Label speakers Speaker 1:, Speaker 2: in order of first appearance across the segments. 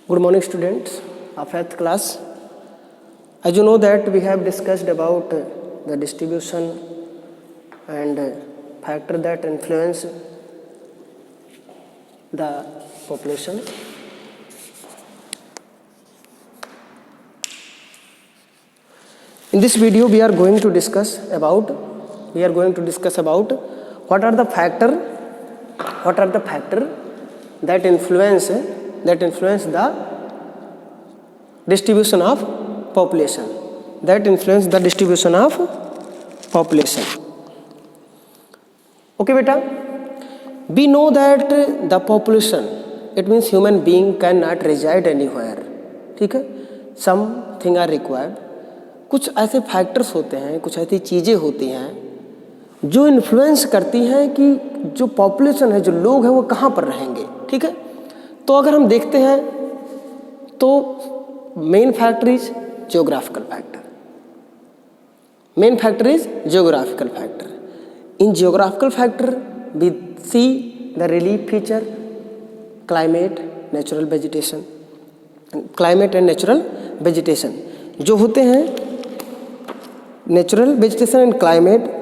Speaker 1: Good morning, students of 8th class. As you know that we have discussed about the distribution and factor that influence the population. In this video, we are going to discuss about what are the factor that influence the distribution of population. Okay, beta. We know that the population, it means human being cannot reside anywhere. ठीक है, something are required. कुछ ऐसे factors होते हैं, कुछ ऐसी चीज़ें होती हैं जो इन्फ्लुएंस करती हैं कि जो पॉपुलेशन है, जो लोग हैं, वो कहाँ पर रहेंगे. ठीक है, तो अगर हम देखते हैं तो main factor is geographical factor. In geographical factor we see the relief feature, climate and natural vegetation जो होते हैं, नेचुरल वेजिटेशन एंड क्लाइमेट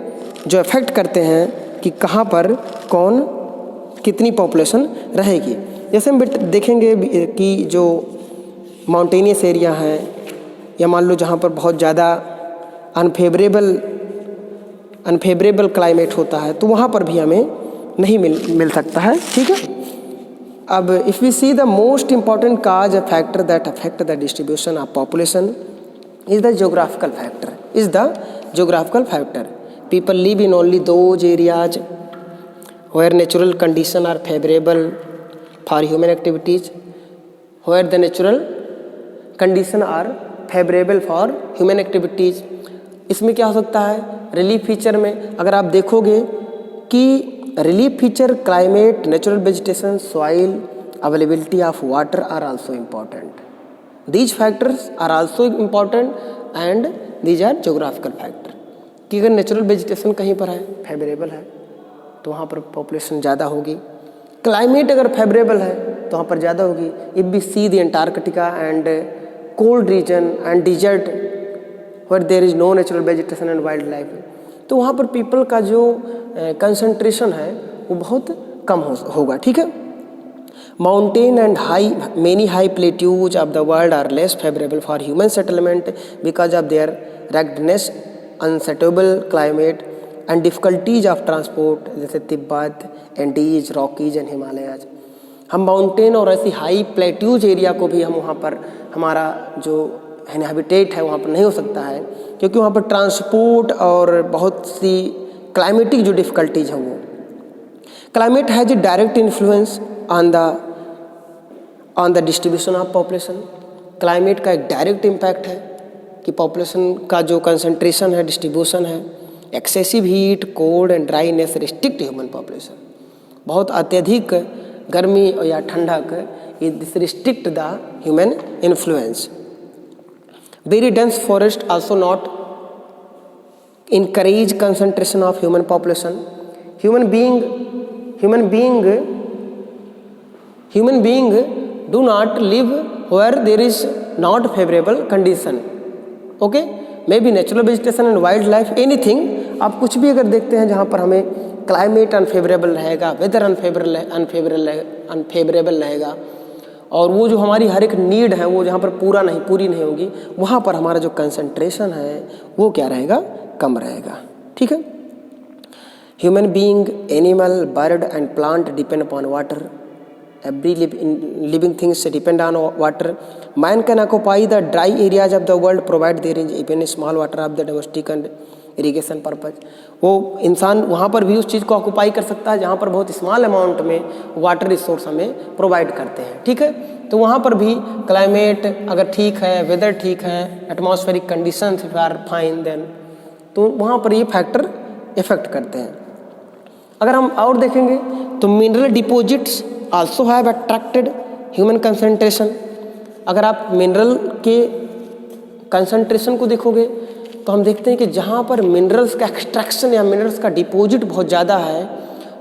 Speaker 1: जो अफेक्ट करते हैं कि कहाँ पर कौन कितनी पॉपुलेशन रहेगी. जैसे हम देखेंगे कि जो माउंटेनियस एरिया है या मान लो जहाँ पर बहुत ज़्यादा अनफेवरेबल क्लाइमेट होता है, तो वहाँ पर भी हमें नहीं मिल सकता है. ठीक है, अब if we see the most important cause factor that affect the distribution of population is the geographical factor. People live in only those areas where natural conditions are favorable for human activities. इसमें क्या हो सकता है, relief feature में अगर आप देखोगे कि relief feature climate, natural vegetation, soil, availability of water are also important. These factors are also important and these are geographical factor. कि अगर नेचुरल वेजिटेशन कहीं पर है, फेवरेबल है, तो वहाँ पर पॉपुलेशन ज़्यादा होगी. क्लाइमेट अगर फेवरेबल है तो वहाँ पर ज़्यादा होगी. If we see the Antarctica and cold region and desert where there is no natural vegetation and wild life, तो वहाँ पर पीपल का जो कंसंट्रेशन है वो बहुत कम होगा. ठीक है, Mountain and many high plateaus of the world are less favorable for human settlement because of their ruggedness, unsuitable climate and difficulties of transport, जैसे Tibet, Andes, Rockies and Himalayas. हम माउंटेन और ऐसी हाई प्लेट्यूज एरिया को भी हम वहाँ पर हमारा जो हैबिटेट है वहाँ पर नहीं हो सकता है, क्योंकि वहाँ पर ट्रांसपोर्ट और बहुत सी क्लाइमेटिक जो डिफ़िकल्टीज हैं वो. Climate has a direct influence on the distribution of population. Climate का एक डायरेक्ट इम्पैक्ट है कि पॉपुलेशन का जो कंसंट्रेशन है, डिस्ट्रीब्यूशन है. Excessive heat, cold and dryness restrict human population. बहुत अत्यधिक गर्मी या ठंडक this restrict the human influence. Very dense forest also not encourage concentration of human population. Human being do not live where there is not favorable condition. Okay, maybe natural vegetation and wildlife, anything. आप कुछ भी अगर देखते हैं जहाँ पर हमें climate unfavourable रहेगा, वेदर अनफेवरेबल रहेगा, और वो जो हमारी हर एक नीड है वो जहाँ पर पूरी नहीं होगी, वहाँ पर हमारा जो कंसंट्रेशन है वो क्या रहेगा, कम रहेगा. ठीक है, human being, animal, bird and plant depend upon water. Every living things depend on water. Man can occupy the dry areas of the world provided there is even a small water of the domestic and irrigation purpose. वो इंसान वहाँ पर भी उस चीज़ को occupy कर सकता है जहाँ पर बहुत स्मॉल अमाउंट में वाटर रिसोर्स हमें प्रोवाइड करते हैं. ठीक है, तो वहाँ पर भी क्लाइमेट अगर ठीक है, वेदर ठीक है, atmospheric conditions are fine, then तो वहाँ पर ये फैक्टर इफेक्ट करते हैं. अगर हम और देखेंगे तो mineral deposits also have attracted human concentration. अगर आप मिनरल के कंसंट्रेशन को देखोगे तो हम देखते हैं कि जहाँ पर मिनरल्स का एक्सट्रैक्शन या मिनरल्स का डिपॉजिट बहुत ज़्यादा है,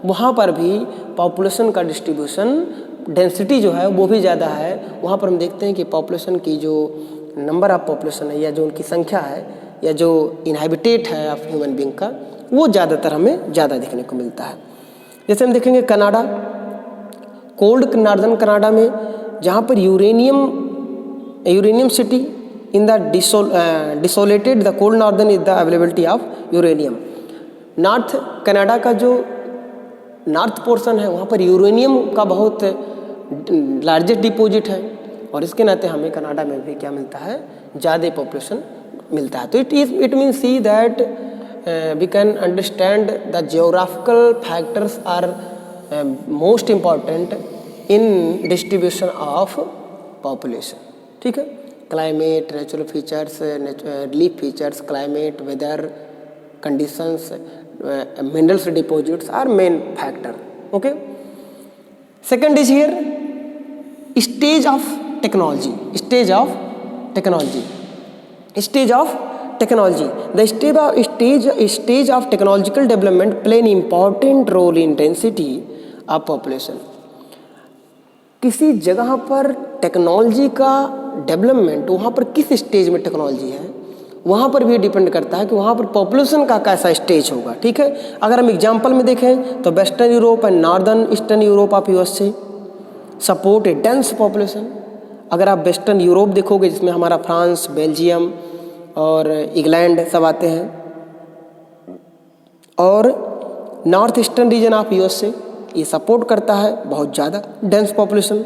Speaker 1: वहाँ पर भी पॉपुलेशन का डिस्ट्रीब्यूशन डेंसिटी जो है वो भी ज़्यादा है, वहाँ पर हम देखते हैं कि पॉपुलेशन की जो नंबर ऑफ पॉपुलेशन है या जो उनकी संख्या है या जो इनहैबिटेट है ऑफ ह्यूमन बींग का, वो ज़्यादातर हमें ज़्यादा देखने को मिलता है। जैसे हम देखेंगे कनाडा, कोल्ड नॉर्दर्न कनाडा में जहाँ पर uranium city in the desolated the cold northern is the availability of uranium. North Canada का जो नॉर्थ पोर्शन है वहाँ पर यूरेनियम का बहुत लार्जेस्ट डिपॉजिट है और इसके नाते हमें कनाडा में भी क्या मिलता है, ज़्यादा पॉपुलेशन मिलता है। तो it means that we can understand the geographical factors are most important in distribution of population. ठीक है, climate, natural features, relief features, climate, weather conditions, minerals deposits are main factor. Okay, second is here stage of technology. The stage of technological development play an important role in density of population. किसी जगह पर technology का development, वहाँ पर किस stage में technology है, वहाँ पर भी डिपेंड करता है कि वहाँ पर पॉपुलेशन का कैसा स्टेज होगा। ठीक है, अगर हम एग्जांपल में देखें तो western Europe and northern eastern Europe of USA support A dense population. अगर आप वेस्टर्न यूरोप देखोगे जिसमें हमारा फ्रांस, बेल्जियम और इंग्लैंड सब आते हैं, और north eastern region of USA ये सपोर्ट करता है बहुत ज़्यादा dense population.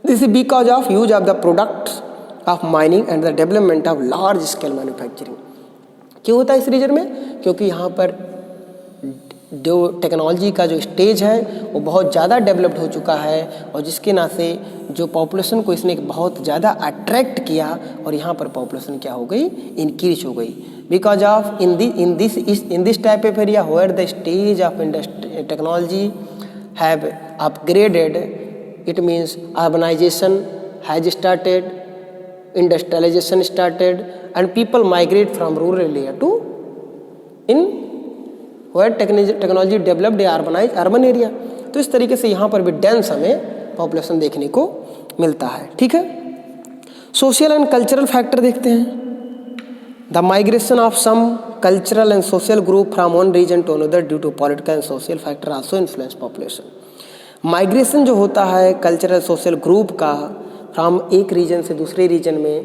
Speaker 1: This is because of use of the products of mining and the development of large scale manufacturing. क्यों होता है इस रीजन में? क्योंकि यहाँ पर जो टेक्नोलॉजी का जो स्टेज है वो बहुत ज़्यादा डेवलप्ड हो चुका है और जिसके ना से जो पॉपुलेशन को इसने बहुत ज़्यादा अट्रैक्ट किया और यहाँ पर पॉपुलेशन क्या हो गई, इंक्रीज हो गई। Because of in this type of area where the stage of technology have upgraded, it means urbanization has started, industrialization started and people migrate from rural area to in where technology developed urban area। तो इस तरीके से यहाँ पर भी dense हमें population देखने को मिलता है। ठीक है, सोशल एंड कल्चरल फैक्टर देखते हैं। The migration of some cultural and social group from one region to another due to political and social factor also influence population. Migration जो होता है कल्चरल सोशल ग्रुप का फ्रॉम एक region से दूसरे reason में,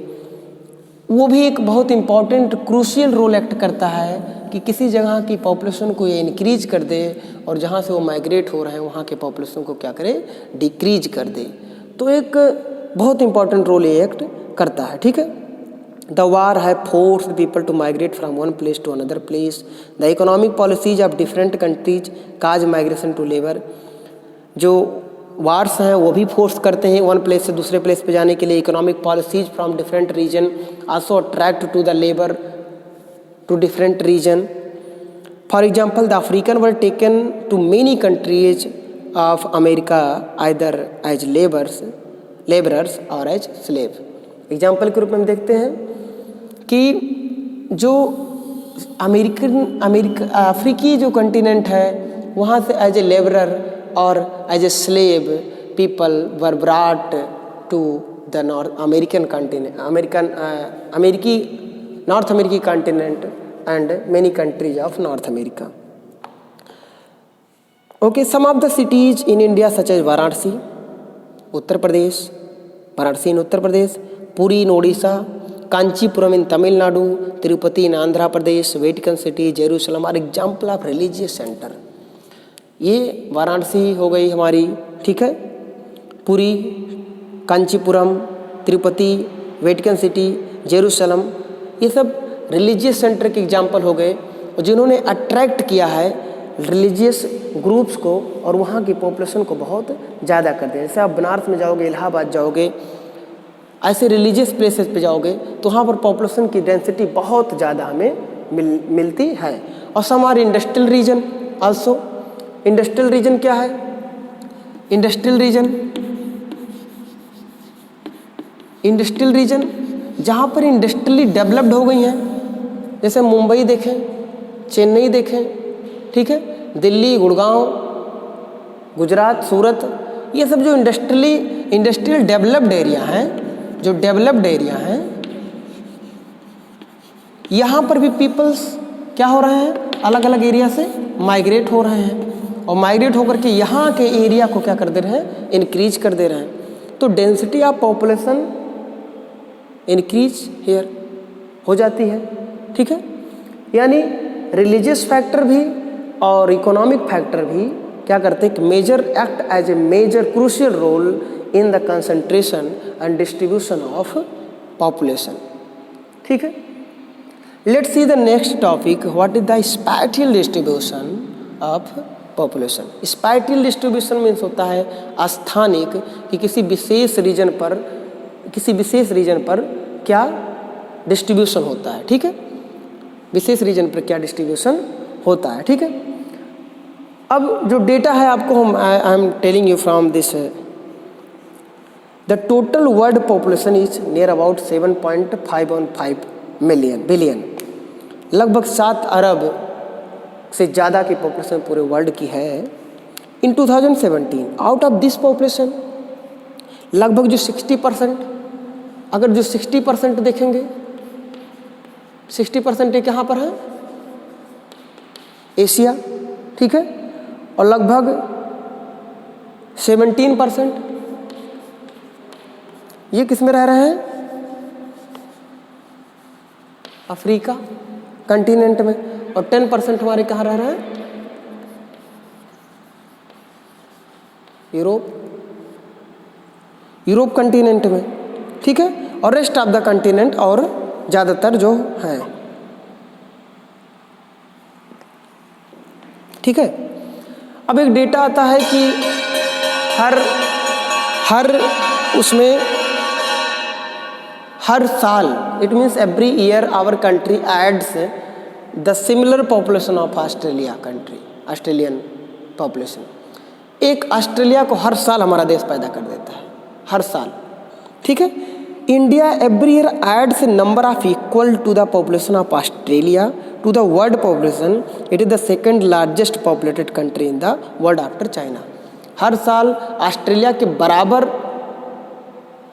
Speaker 1: वो भी एक बहुत इम्पॉर्टेंट क्रूशियल रोल एक्ट करता है कि किसी जगह की पॉपुलेशन को ये इंक्रीज कर दे और जहाँ से वो माइग्रेट हो रहे हैं वहाँ के पॉपुलेशन को क्या करे, डिक्रीज कर दे। तो एक बहुत इम्पॉर्टेंट रोल ये एक्ट करता है। ठीक है, the war have forced people to migrate from one place to another place. The economic policies of different countries cause migration to labour. जो वार्स हैं वो भी फोर्स करते हैं वन प्लेस से दूसरे प्लेस पे जाने के लिए। Economic policies from different region also attract to the labour to different region. For example the African were taken to many countries of America either as labourers or as slave. Example के रूप में हम देखते हैं कि जो अफ्रीकी जो कंटिनेंट है वहाँ से as a labourer or as a slave people were brought to the North American continent, North American continent and many countries of North America. Okay, some of the cities in India such as Varanasi, Uttar Pradesh, Varanasi in Uttar Pradesh, Puri in Odisha, Kanchipuram in Tamil Nadu, Tirupati in Andhra Pradesh, Vatican City, Jerusalem are example of religious center। ये वाराणसी हो गई हमारी, ठीक है, Puri, Kanchipuram, Tirupati, Vatican city, Jerusalem, ये सब religious centre के example हो गए और जिन्होंने अट्रैक्ट किया है रिलीजियस ग्रुप्स को और वहाँ की पॉपुलेशन को बहुत ज़्यादा कर दिया। जैसे आप बनारस में जाओगे, इलाहाबाद जाओगे, ऐसे रिलीजियस प्लेसेस पे जाओगे तो वहाँ पर पॉपुलेशन की डेंसिटी बहुत ज़्यादा हमें मिलती है। और हमारे industrial region also, industrial region क्या है? इंडस्ट्रियल रीजन जहाँ पर इंडस्ट्रियली डेवलप्ड हो गई हैं, जैसे मुंबई देखें, चेन्नई देखें, ठीक है, दिल्ली, गुड़गांव, गुजरात, सूरत, ये सब जो इंडस्ट्रियल डेवलप्ड एरिया हैं, जो डेवलप्ड एरिया हैं, यहाँ पर भी पीपल्स क्या हो रहे हैं, अलग अलग एरिया से माइग्रेट हो रहे हैं और माइग्रेट होकर के यहाँ के एरिया को क्या कर दे रहे हैं, इंक्रीज कर दे रहे हैं। तो density of population increase here हो जाती है, ठीक है। यानी रिलीजियस फैक्टर भी और इकोनॉमिक फैक्टर भी क्या करते हैं, major act as a major crucial role in the concentration and distribution of population, ठीक है। Let's see the next topic, what is the spatial distribution of population. Spatial distribution means होता है स्थानिक, कि किसी विशेष रीजन पर क्या डिस्ट्रीब्यूशन होता है, ठीक है, विशेष रीजन पर क्या डिस्ट्रीब्यूशन होता है, ठीक है। अब जो डेटा है आपको I am telling you from this, the total world population is near about 7.515 billion, लगभग 7 अरब से ज़्यादा की पॉपुलेशन पूरे वर्ल्ड की है। इन 2017 आउट ऑफ दिस पॉपुलेशन लगभग जो 60%, अगर जो 60% देखेंगे, 60% एक यहाँ पर है एशिया, ठीक है, और लगभग 17% ये किस में रह रहे हैं, अफ्रीका कंटिनेंट में, और 10% हमारे कहाँ रह रहे हैं, यूरोप कंटिनेंट में, ठीक है, और रेस्ट ऑफ द कंटिनेंट और ज़्यादातर जो हैं, ठीक है। अब एक डेटा आता है कि हर साल, it means every year our country adds the similar population of Australian population. एक ऑस्ट्रेलिया को हर साल हमारा देश पैदा कर देता है, हर साल, ठीक है। India every year adds number of equal to the population of Australia to the world population. It is the second largest populated country in the world after China. हर साल ऑस्ट्रेलिया के बराबर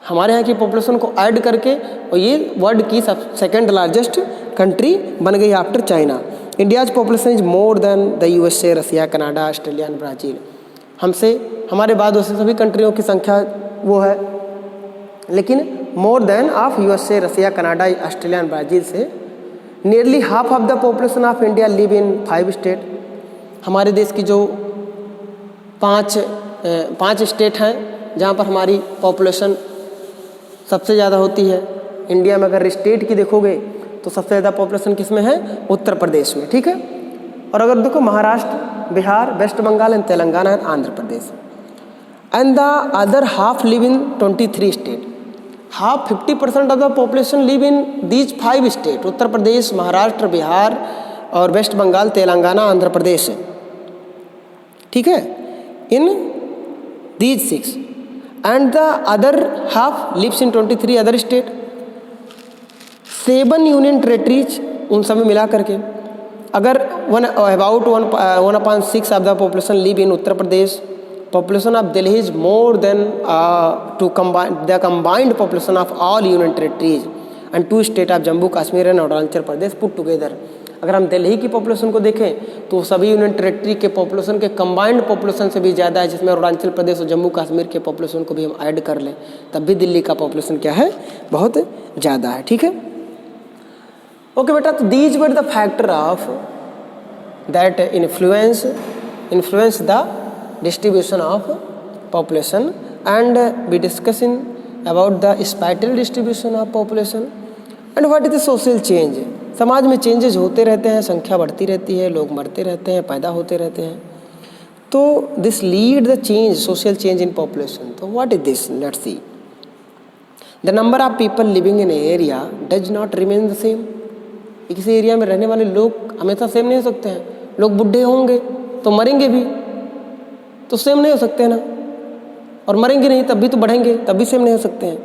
Speaker 1: हमारे यहाँ की पॉपुलेशन को ऐड करके और ये वर्ल्ड की सेकेंड लार्जेस्ट कंट्री बन गई after China. India's population is more than the USA, Russia, Canada, Australia and Brazil. हमारे बाद वैसे सभी कंट्रियों की संख्या वो है, लेकिन more than of USA, Russia, Canada, Australia and Brazil से। Nearly half of the population of India live in 5 state. हमारे देश की जो पाँच स्टेट हैं जहाँ पर हमारी पॉपुलेशन सबसे ज़्यादा होती है। इंडिया में अगर स्टेट की देखोगे तो सबसे ज़्यादा पॉपुलेशन किस में है, उत्तर प्रदेश में, ठीक है। और अगर देखो Maharashtra, Bihar, west Bengal and Telangana and Andhra Pradesh. And the other half live in 23 state. Half 50% of the population live in these 5 state, Uttar Pradesh, Maharashtra, Bihar और वेस्ट बंगाल, तेलंगाना, आंध्र प्रदेश, ठीक है, in these 6। And the other half lives in 23 other state. 7 union territories, उन सब में मिला करके अगर about 1/6 of the population live in Uttar Pradesh. Population of Delhi is more than the combined population of all union territories and 2 states of Jammu Kashmir and Arunachal Pradesh put together। अगर हम दिल्ली की population को देखें तो सभी यूनियन टेरेटरी के population के combined population से भी ज़्यादा है, जिसमें अरुणाचल प्रदेश और जम्मू कश्मीर के पॉपुलेशन को भी हम ऐड कर लें तब भी दिल्ली का पॉपुलेशन क्या है, बहुत ज़्यादा है, ठीक है। ओके बेटा, तो these were the factor of that influence the distribution of population, and we discussing about the spatial distribution of population and what is the social change। समाज में चेंजेस होते रहते हैं, संख्या बढ़ती रहती है, लोग मरते रहते हैं, पैदा होते रहते हैं, तो this lead the change, social change in population. तो what is this, let's see. The number of people living in area does not remain the same. किसी एरिया में रहने वाले लोग हमेशा सेम नहीं हो सकते हैं। लोग बुढ़े होंगे तो मरेंगे भी, तो सेम नहीं हो सकते हैं ना, और मरेंगे नहीं तब भी तो बढ़ेंगे, तब भी सेम नहीं हो सकते हैं।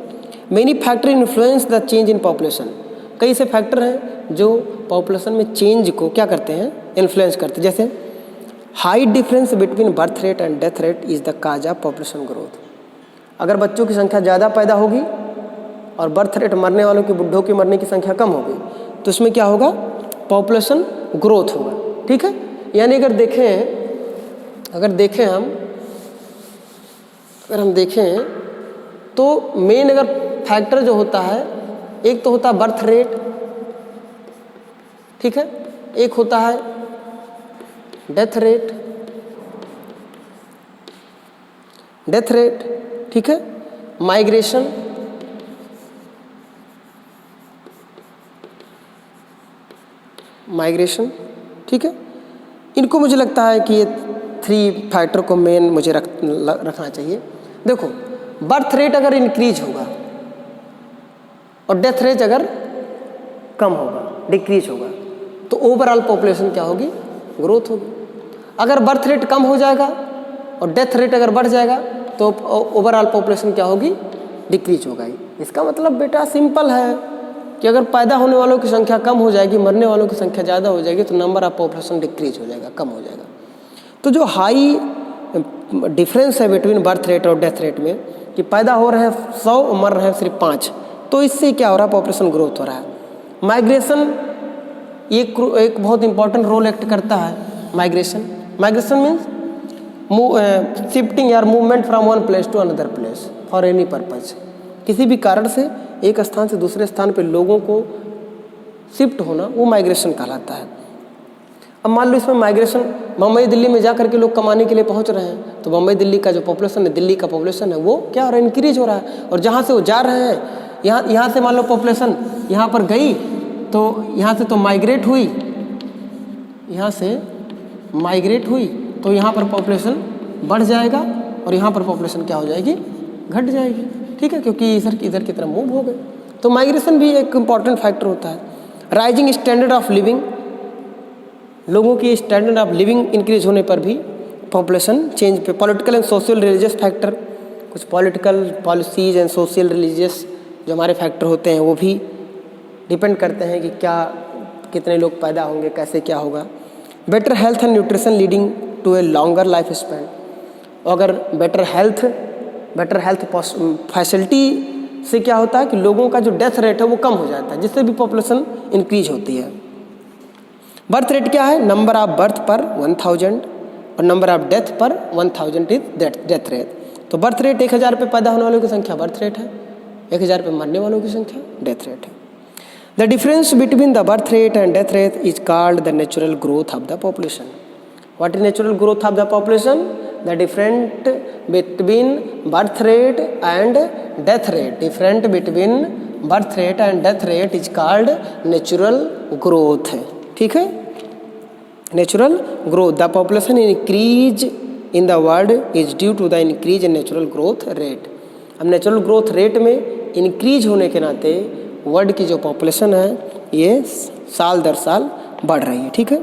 Speaker 1: Many factor influence the change in population. कई से फैक्टर हैं जो पॉपुलेशन में चेंज को क्या करते हैं, इन्फ्लुएंस करते हैं। जैसे high difference between birth rate and death rate is the cause of population growth. अगर बच्चों की संख्या ज़्यादा पैदा होगी और बर्थ रेट मरने वालों की, बुढ़ों की मरने की संख्या कम होगी, तो इसमें क्या होगा, पॉपुलेशन ग्रोथ होगा। ठीक है, यानी अगर हम देखें तो मेन अगर फैक्टर जो होता है, एक तो होता है बर्थ रेट, ठीक है, एक होता है डेथ रेट, ठीक है, माइग्रेशन, ठीक है। इनको मुझे लगता है कि ये 3 फैक्टर को मेन मुझे रखना चाहिए। देखो, बर्थ रेट अगर इंक्रीज होगा और डेथ रेट अगर कम होगा, डिक्रीज होगा, तो ओवरऑल पॉपुलेशन क्या होगी, ग्रोथ होगी। अगर बर्थ रेट कम हो जाएगा और डेथ रेट अगर बढ़ जाएगा तो ओवरऑल पॉपुलेशन क्या होगी, डिक्रीज होगा। इसका मतलब बेटा सिंपल है कि अगर पैदा होने वालों की संख्या कम हो जाएगी, मरने वालों की संख्या ज़्यादा हो जाएगी, तो नंबर ऑफ पॉपुलेशन डिक्रीज हो जाएगा, कम हो जाएगा। तो जो हाई डिफरेंस है बिटवीन बर्थ रेट और डेथ रेट में, कि पैदा हो रहे हैं 100 और मर रहे हैं सिर्फ 5, तो इससे क्या हो रहा है, पॉपुलेशन ग्रोथ हो रहा है। माइग्रेशन एक बहुत इंपॉर्टेंट रोल एक्ट करता है। माइग्रेशन मीन्स शिफ्टिंग या movement from one place to another place for any purpose. किसी भी कारण से एक स्थान से दूसरे स्थान पे लोगों को शिफ्ट होना, वो माइग्रेशन कहलाता है। अब मान लो इसमें माइग्रेशन, मुंबई दिल्ली में जा करके लोग कमाने के लिए पहुंच रहे हैं, तो मुंबई दिल्ली का जो पॉपुलेशन है, दिल्ली का पॉपुलेशन है, वो क्या हो रहा है, इंक्रीज हो रहा है। और जहाँ से वो जा रहे हैं, यहाँ से मान लो पॉपुलेशन यहाँ पर गई, तो यहाँ से तो माइग्रेट हुई, तो यहाँ पर पॉपुलेशन बढ़ जाएगा और यहाँ पर पॉपुलेशन क्या हो जाएगी, घट जाएगी। ठीक है, क्योंकि इधर की तरफ मूव हो गए। तो माइग्रेशन भी एक इम्पॉर्टेंट फैक्टर होता है। राइजिंग स्टैंडर्ड ऑफ लिविंग, लोगों की स्टैंडर्ड ऑफ लिविंग इंक्रीज होने पर भी पॉपुलेशन चेंज पे। Political and social religious factor, कुछ political policies and social religious जो हमारे फैक्टर होते हैं, वो भी डिपेंड करते हैं कि कितने लोग पैदा होंगे, कैसे क्या होगा। Better health and nutrition leading to a longer life span. अगर बेटर हेल्थ फैसिलिटी से क्या होता है कि लोगों का जो डेथ रेट है वो कम हो जाता है, जिससे भी पॉपुलेशन इंक्रीज होती है। बर्थ रेट क्या है, नंबर ऑफ बर्थ पर 1000 और नंबर ऑफ डेथ पर 1000 इज डेथ रेट। तो बर्थ रेट 1000 पे पैदा होने वालों की संख्या बर्थ रेट है, 1000 पे मरने वालों की संख्या डेथ रेट है। The difference between the birth rate and death rate is called the natural growth of the population. What is natural growth of the population? The different between birth rate and death rate, different between birth rate and death rate is called natural growth है। ठीक है, natural growth. The population increase in the world is due to the increase in natural growth rate. अब natural growth rate में increase होने के नाते world की जो पॉपुलेशन है ये साल दर साल बढ़ रही है। ठीक है,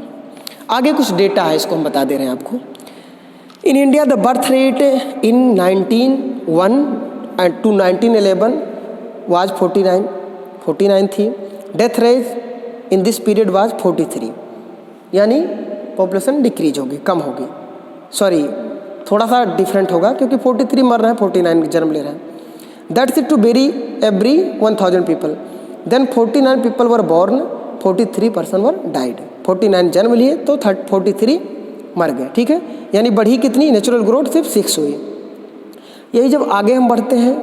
Speaker 1: आगे कुछ डेटा है, इसको हम बता दे रहे हैं आपको। In India the birth rate in 1901 to 1911 was 49 थी। Death rate in this period was 43, यानी पॉपुलेशन डिक्रीज होगी, कम होगी। सॉरी, थोड़ा सा डिफरेंट होगा क्योंकि 43 मर रहे हैं, 49 जन्म ले रहे हैं। That's it to very every 1000 people. Then 49 people were born, 43 person were died. 49 जन्म लिए तो 43 मर गए। ठीक है, यानी बढ़ी कितनी, नेचुरल ग्रोथ सिर्फ 6 हुई। यही जब आगे हम बढ़ते हैं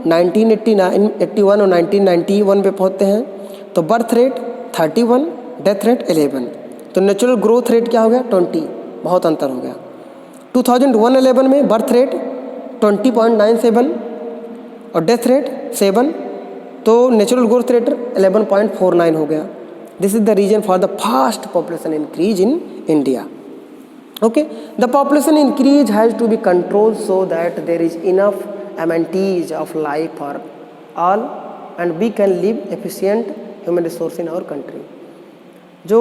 Speaker 1: 1981 और 1991 पे पहुँचते हैं, तो बर्थ रेट 31, डेथ रेट 11, तो नेचुरल ग्रोथ रेट क्या हो गया, 20, बहुत अंतर हो गया। 2001-11 में बर्थ रेट 20.97 और डेथ रेट 7, तो नेचुरल ग्रोथ रेट 11.49 हो गया। This is the reason for the fast population increase in India. Okay, the population increase has to be controlled so that there is enough amenities of life for all and we can live efficient human resource in our country. जो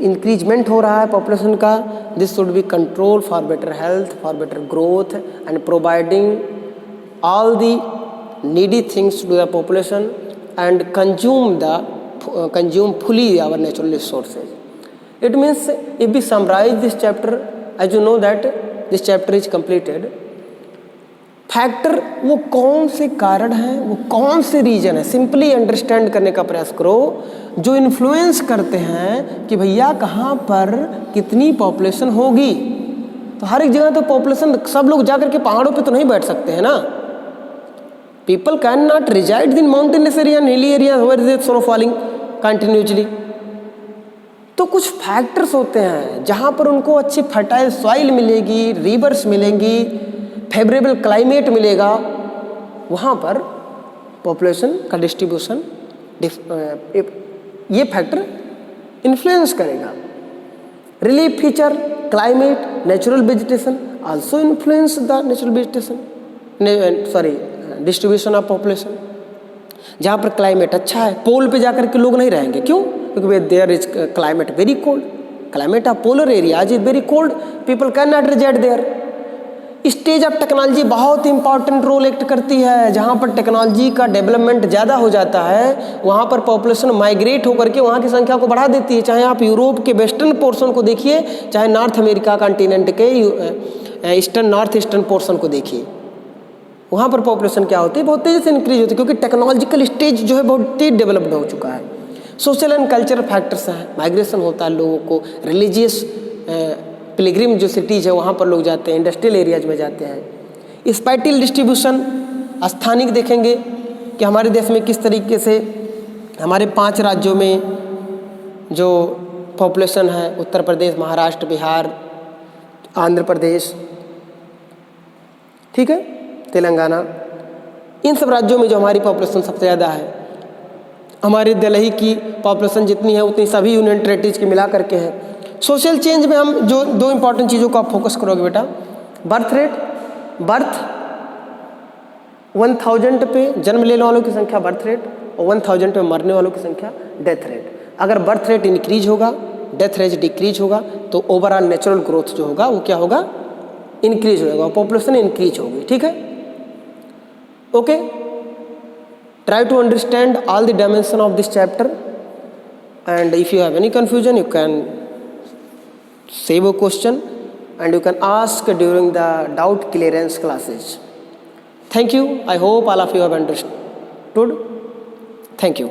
Speaker 1: increasement हो रहा है population का, this should be control for better health, for better growth and providing all the needy things to the population and consume fully our natural resources. It means if we summarize this chapter as you know that this chapter is completed. Factor वो कौन से कारण हैं, वो कौन से reason है, simply understand करने का प्रयास करो, जो इन्फ्लुएंस करते हैं कि भैया कहाँ पर कितनी पॉपुलेशन होगी। तो हर एक जगह तो पॉपुलेशन, सब लोग जाकर के पहाड़ों पे तो नहीं बैठ सकते हैं ना। People can not reside in mountainous area and hilly area where there snow falling continuously. तो कुछ फैक्टर्स होते हैं जहाँ पर उनको अच्छी फर्टाइल सॉइल मिलेगी, रिवर्स मिलेंगी, फेवरेबल क्लाइमेट मिलेगा, वहाँ पर पॉपुलेशन का डिस्ट्रीब्यूशन ये फैक्टर इन्फ्लुएंस करेगा। Relief feature, climate, natural vegetation also influence the natural vegetation distribution of population. जहाँ पर क्लाइमेट अच्छा है, पोल पे जाकर के लोग नहीं रहेंगे, क्यों? क्योंकि there is climate very cold, climate of polar areas is very cold, people can not reside there. Stage of technology बहुत इंपॉर्टेंट रोल एक्ट करती है। जहाँ पर टेक्नोलॉजी का डेवलपमेंट ज़्यादा हो जाता है वहाँ पर पॉपुलेशन माइग्रेट होकर के वहाँ की संख्या को बढ़ा देती है। चाहे आप यूरोप के वेस्टर्न पोर्शन को देखिए, चाहे नॉर्थ अमेरिका कॉन्टिनेंट के ईस्टर्न नॉर्थ ईस्टर्न पोर्शन को देखिए, वहाँ पर पॉपुलेशन क्या होती है, बहुत तेज़ी से इंक्रीज होती है, क्योंकि टेक्नोलॉजिकल स्टेज जो है बहुत तेज डेवलप्ड हो चुका है। सोशल एंड कल्चरल फैक्टर्स हैं, माइग्रेशन होता है लोगों को, रिलीजियस पिलग्रिम जो सिटीज़ है वहाँ पर लोग जाते हैं, इंडस्ट्रियल एरियाज में जाते हैं। स्पैटियल डिस्ट्रीब्यूशन, स्थानिक देखेंगे कि हमारे देश में किस तरीके से हमारे 5 राज्यों में जो पॉपुलेशन है, उत्तर प्रदेश, महाराष्ट्र, बिहार, आंध्र प्रदेश, ठीक है, तेलंगाना, इन सब राज्यों में जो हमारी पॉपुलेशन सबसे ज़्यादा है। हमारी दिल्ली की पॉपुलेशन जितनी है उतनी सभी यूनियन टेरिटरीज के मिला करके है। सोशल चेंज में हम जो 2 इंपॉर्टेंट चीज़ों को आप फोकस करोगे बेटा, बर्थ रेट, बर्थ 1000 पे जन्म लेने वालों की संख्या बर्थ रेट, और 1000 पे मरने वालों की संख्या डेथ रेट। अगर बर्थ रेट इंक्रीज होगा, डेथ रेट डिक्रीज होगा, तो ओवरऑल नेचुरल ग्रोथ जो होगा वो क्या होगा, इंक्रीज होगा, पॉपुलेशन इंक्रीज होगी। ठीक है, okay. Try to understand all the dimension of this chapter, and if you have any confusion you can save a question and you can ask during the doubt clearance classes. Thank you. I hope all of you have understood. Thank you.